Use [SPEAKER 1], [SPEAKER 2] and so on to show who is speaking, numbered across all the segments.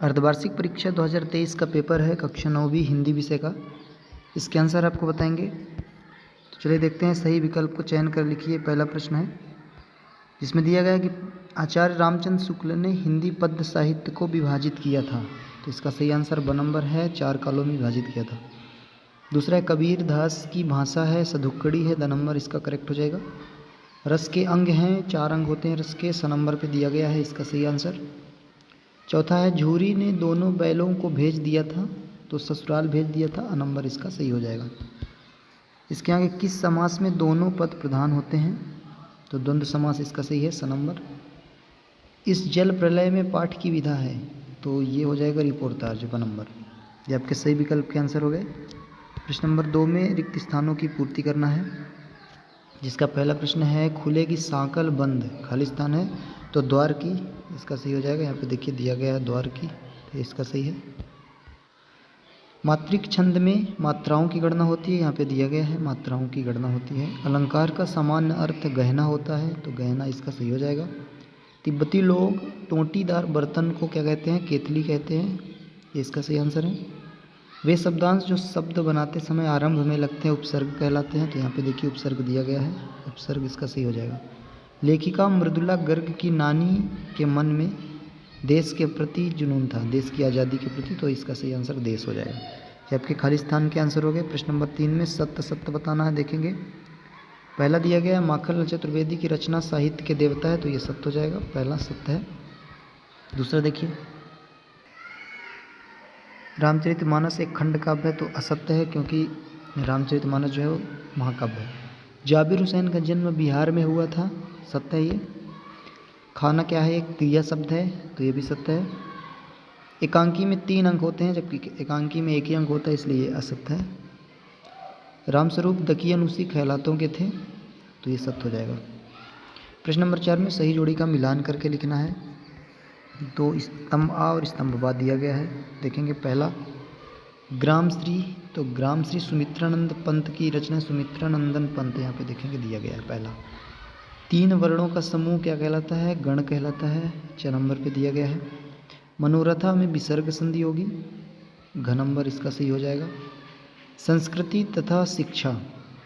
[SPEAKER 1] अर्धवार्षिक परीक्षा 2023 का पेपर है कक्षा 9वीं हिंदी विषय का। इसके आंसर आपको बताएंगे। तो चलिए देखते हैं, सही विकल्प को चयन कर लिखिए। पहला प्रश्न है जिसमें दिया गया है कि आचार्य रामचंद्र शुक्ल ने हिंदी पद्य साहित्य को विभाजित किया था। तो इसका सही आंसर ब नंबर है, 4 कालों में विभाजित किया था। दूसरा है कबीर दास की भाषा है सधुक्कड़ी है, द नंबर इसका करेक्ट हो जाएगा। रस के अंग हैं, 4 अंग होते हैं रस के, स नंबर पे दिया गया है, इसका सही आंसर। चौथा है झूरी ने दोनों बैलों को भेज दिया था, तो ससुराल भेज दिया था, अ नंबर इसका सही हो जाएगा। इसके आगे किस समास में दोनों पद प्रधान होते हैं, तो द्वंद्व समास इसका सही है, स नंबर। इस जल प्रलय में पाठ की विधा है, तो ये हो जाएगा रिपोर्टाज, ब नंबर। ये आपके सही विकल्प के आंसर हो गए। प्रश्न नंबर 2 में रिक्त स्थानों की पूर्ति करना है, जिसका पहला प्रश्न है खुलेगी सांकल बंद, खाली स्थान है तो द्वार की, इसका सही हो जाएगा। यहाँ पे देखिए दिया गया है द्वार की, तो इसका सही है। मात्रिक छंद में मात्राओं की गणना होती है, यहाँ पे दिया गया है मात्राओं की गणना होती है। अलंकार का सामान्य अर्थ गहना होता है, तो गहना इसका सही हो जाएगा। तिब्बती लोग टोंटीदार बर्तन को क्या कहते हैं, केतली कहते हैं, ये इसका सही आंसर है। वे शब्दांश जो शब्द बनाते समय आरंभ में लगते हैं उपसर्ग कहलाते हैं, तो यहाँ पे देखिए उपसर्ग दिया गया है, उपसर्ग इसका सही हो जाएगा। लेखिका मृदुला गर्ग की नानी के मन में देश के प्रति जुनून था, देश की आज़ादी के प्रति, तो इसका सही आंसर देश हो जाएगा। ये आपके खाली स्थान के आंसर हो गए। प्रश्न नंबर 3 में सत्य सत्य बताना है, देखेंगे। पहला दिया गया है माखनलाल चतुर्वेदी की रचना साहित्य के देवता है, तो ये सत्य हो जाएगा, पहला सत्य है। दूसरा देखिए रामचरितमानस एक खंड काव्य है, तो असत्य है, क्योंकि रामचरितमानस जो है वो महाकाव्य है। जाबिर हुसैन का जन्म बिहार में हुआ था, सत्य है ये। खाना क्या है, एक क्रिया शब्द है, तो ये भी सत्य है। एकांकी में 3 अंक होते हैं, जबकि एकांकी में 1 ही अंक होता है, इसलिए ये असत्य है। रामस्वरूप दकियानुसी ख्यालातों के थे, तो ये सत्य हो जाएगा। प्रश्न नंबर 4 में सही जोड़ी का मिलान करके लिखना है। 2 स्तंभ आ और स्तंभ बा दिया गया है, देखेंगे। पहला ग्रामश्री, तो ग्रामश्री सुमित्रानंद पंत की रचना, सुमित्रानंदन पंत, यहाँ पे देखेंगे दिया गया है पहला। 3 वर्णों का समूह क्या कहलाता है, गण कहलाता है, 6 नंबर पे दिया गया है। मनोरथा में विसर्ग संधि होगी, घ नंबर इसका सही हो जाएगा। संस्कृति तथा शिक्षा,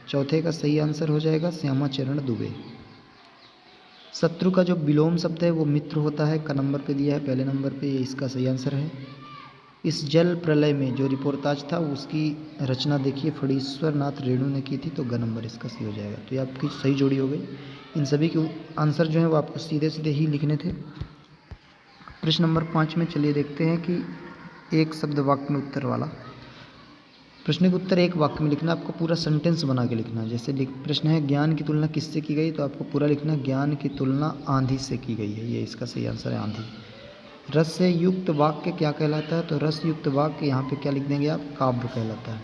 [SPEAKER 1] चौथे का सही आंसर हो जाएगा, श्यामा चरण दुबे। शत्रु का जो विलोम शब्द है वो मित्र होता है, क नंबर पे दिया है, पहले नंबर पे, इसका सही आंसर है। इस जल प्रलय में जो रिपोर्टाज था उसकी रचना देखिए फणीश्वर नाथ रेणु ने की थी, तो ग नंबर इसका सही हो जाएगा। तो ये आपकी सही जोड़ी हो गई। इन सभी के आंसर जो है वो आपको सीधे सीधे ही लिखने थे। प्रश्न नंबर 5 में चलिए देखते हैं कि एक शब्द वाक्य में उत्तर वाला। प्रश्न का उत्तर एक वाक्य में लिखना, आपको पूरा सेंटेंस बना के लिखना है। जैसे प्रश्न है ज्ञान की तुलना किससे की गई, तो आपको पूरा लिखना ज्ञान की तुलना आंधी से की गई है, ये इसका सही आंसर है, आंधी। रस से युक्त वाक्य क्या कहलाता है, तो रस युक्त वाक्य यहाँ पे क्या लिख देंगे आप, काव्य कहलाता है।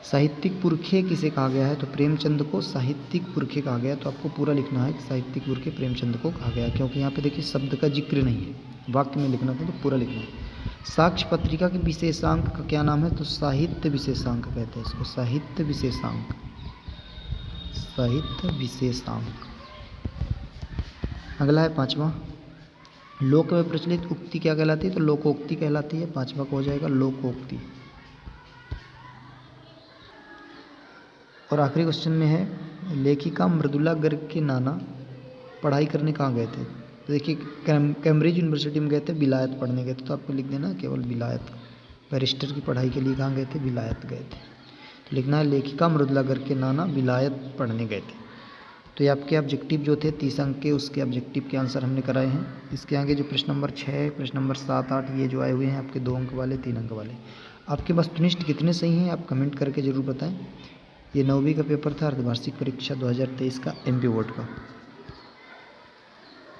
[SPEAKER 1] साहित्यिक पुरखे किसे कहा गया है, तो प्रेमचंद को साहित्यिक पुरखे कहा गया है, तो आपको पूरा लिखना है कि साहित्यिक पुरखे प्रेमचंद को कहा गया है, क्योंकि यहाँ पे देखिए शब्द का जिक्र नहीं है, वाक्य में लिखना था, तो पूरा लिखना है। साक्ष्य पत्रिका के विशेषांक का क्या नाम है, तो साहित्य विशेषांक कहते हैं इसको, साहित्य विशेषांक, साहित्य विशेषांक। अगला है 5वां, लोक में प्रचलित उक्ति क्या कहलाती है, तो लोकोक्ति कहलाती है, 5वां को हो जाएगा लोकोक्ति। और आखिरी क्वेश्चन में है लेखिका मृदुला गर्ग के नाना पढ़ाई करने कहाँ गए थे, तो देखिए कैम्ब्रिज यूनिवर्सिटी में गए थे, विलायत पढ़ने गए थे, तो आपको लिख देना केवल विलायत। बैरिस्टर की पढ़ाई के लिए कहाँ गए थे, विलायत गए थे, तो लिखना है लेखिका मृदुला गर्ग के नाना विलायत पढ़ने गए थे। तो ये आपके ऑब्जेक्टिव जो थे 30 अंक के, उसके ऑब्जेक्टिव के आंसर हमने कराए हैं। इसके आगे जो प्रश्न नंबर 6, प्रश्न नंबर 7, 8 ये जो आए हुए हैं आपके 2 अंक वाले, 3 अंक वाले, आपके वस्तुनिष्ठ कितने सही हैं आप कमेंट करके ज़रूर बताएं। ये 9वीं का पेपर था, अर्धवार्षिक परीक्षा 2023 का MP बोर्ड का।